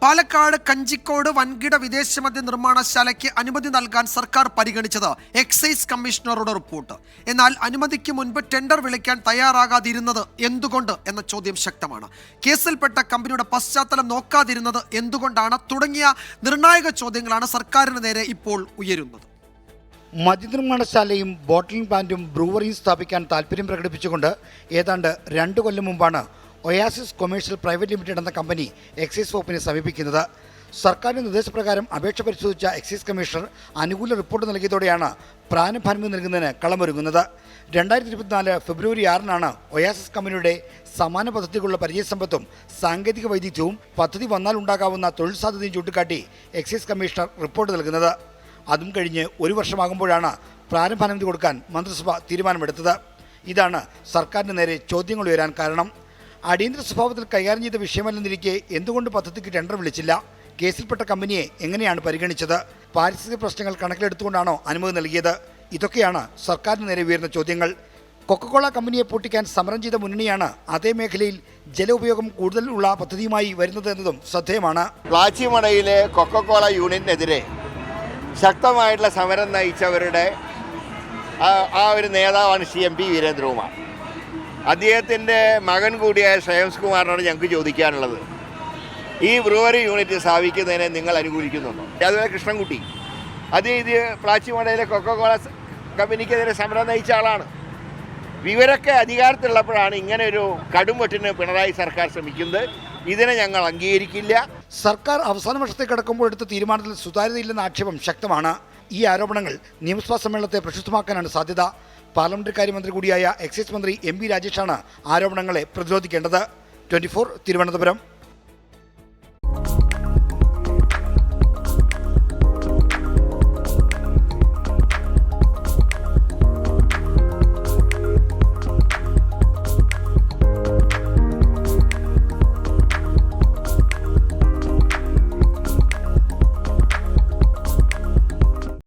പാലക്കാട് കഞ്ചിക്കോട് വൻകിട വിദേശമദ്യ നിർമ്മാണശാലയ്ക്ക് അനുമതി നൽകാൻ സർക്കാർ പരിഗണിച്ചത് എക്സൈസ് കമ്മീഷണറുടെ റിപ്പോർട്ട്. എന്നാൽ അനുമതിക്ക് മുൻപ് ടെൻഡർ വിളിക്കാൻ തയ്യാറാകാതിരുന്നത് എന്തുകൊണ്ട് എന്ന ചോദ്യം ശക്തമാണ്. കേസിൽപ്പെട്ട കമ്പനിയുടെ പശ്ചാത്തലം നോക്കാതിരുന്നത് എന്തുകൊണ്ടാണ് തുടങ്ങിയ നിർണായക ചോദ്യങ്ങളാണ് സർക്കാരിന് നേരെ ഇപ്പോൾ ഉയരുന്നത്. മദ്യനിർമ്മാണശാലയും ബോട്ടിലിംഗ് പ്ലാന്റും ബ്രൂവറിയും സ്ഥാപിക്കാൻ താൽപ്പര്യം പ്രകടിപ്പിച്ചുകൊണ്ട് ഏതാണ്ട് 2 കൊല്ലം മുമ്പാണ് ഒയാസിസ് കൊമേഴ്ഷ്യൽ പ്രൈവറ്റ് ലിമിറ്റഡ് എന്ന കമ്പനി എക്സൈസ് വകുപ്പിനെ സമീപിക്കുന്നത്. സർക്കാരിന്റെ നിർദ്ദേശപ്രകാരം അപേക്ഷ പരിശോധിച്ച എക്സൈസ് കമ്മീഷണർ അനുകൂല റിപ്പോർട്ട് നൽകിയതോടെയാണ് പ്രാരംഭാനുമതി നൽകുന്നതിന് കളമൊരുങ്ങുന്നത്. 2024 ഫെബ്രുവരി 6-നാണ് ഒയാസിസ് കമ്പനിയുടെ സമാന പദ്ധതികളുള്ള പരിചയസമ്പത്തും സാങ്കേതിക വൈദഗ്ധ്യവും പദ്ധതി വന്നാൽ ഉണ്ടാകാവുന്ന തൊഴിൽ സാധ്യതയും ചൂണ്ടിക്കാട്ടി എക്സൈസ് കമ്മീഷണർ റിപ്പോർട്ട് നൽകുന്നത്. അതും കഴിഞ്ഞ് 1 വർഷമാകുമ്പോഴാണ് പ്രാരംഭാനുമതി കൊടുക്കാൻ മന്ത്രിസഭ തീരുമാനമെടുത്തത്. ഇതാണ് സർക്കാരിന് നേരെ ചോദ്യങ്ങൾ ഉയരാൻ കാരണം. അടിയന്തര സ്വഭാവത്തിൽ കൈകാര്യം ചെയ്ത വിഷയമല്ലെന്നിരിക്കെ എന്തുകൊണ്ട് പദ്ധതിക്ക് ടെൻഡർ വിളിച്ചില്ല? കേസിൽപ്പെട്ട കമ്പനിയെ എങ്ങനെയാണ് പരിഗണിച്ചത്? പാരിസ്ഥിതിക പ്രശ്നങ്ങൾ കണക്കിലെടുത്തുകൊണ്ടാണോ അനുമതി നൽകിയത്? ഇതൊക്കെയാണ് സർക്കാരിന് നേരെ ഉയർന്ന ചോദ്യങ്ങൾ. കൊക്കക്കോള കമ്പനിയെ പൂട്ടിക്കാൻ സമരം ചെയ്ത മുന്നണിയാണ് അതേ മേഖലയിൽ ജല ഉപയോഗം കൂടുതൽ ഉള്ള പദ്ധതിയുമായി വരുന്നത് എന്നതും ശ്രദ്ധേയമാണ്. പ്ലാച്ചിമടയിലെ കൊക്കക്കോള യൂണിറ്റിനെതിരെ ശക്തമായിട്ടുള്ള സമരം നയിച്ചവരുടെ ഒരു നേതാവാണ് MP വീരേന്ദ്രകുമാർ. അദ്ദേഹത്തിൻ്റെ മകൻ കൂടിയായ ശ്രേയംസ് കുമാറിനോട് ഞങ്ങൾക്ക് ചോദിക്കാനുള്ളത്, ഈ ബ്രൂവറി യൂണിറ്റ് സ്ഥാപിക്കുന്നതിനെ നിങ്ങൾ അനുകൂലിക്കുന്നുണ്ടോ? അതുപോലെ കൃഷ്ണൻകുട്ടി ഇത് പ്ലാച്ചിമടയിലെ കൊക്കക്കോള കമ്പനിക്കെതിരെ സമരം നയിച്ച ആളാണ്. ഇവരൊക്കെ അധികാരത്തിലുള്ളപ്പോഴാണ് ഇങ്ങനെ ഒരു കടുംവെട്ടിന് പിണറായി സർക്കാർ ശ്രമിക്കുന്നത്. ഇതിനെ ഞങ്ങൾ അംഗീകരിക്കില്ല. സർക്കാർ അവസാന വർഷത്തേക്ക് കടക്കുമ്പോൾ എടുത്ത തീരുമാനത്തിൽ സുതാര്യതയില്ലെന്ന ആക്ഷേപം ശക്തമാണ്. ഈ ആരോപണങ്ങൾ നിയമസഭാ സമ്മേളനത്തെ പ്രക്ഷുബ്ധമാക്കാനാണ് സാധ്യത. പാർലമെന്ററി കാര്യമന്ത്രി കൂടിയായ എക്സൈസ് മന്ത്രി MP രാജേഷാണ് ആരോപണങ്ങളെ പ്രതിരോധിക്കേണ്ടത്. 24 തിരുവനന്തപുരം.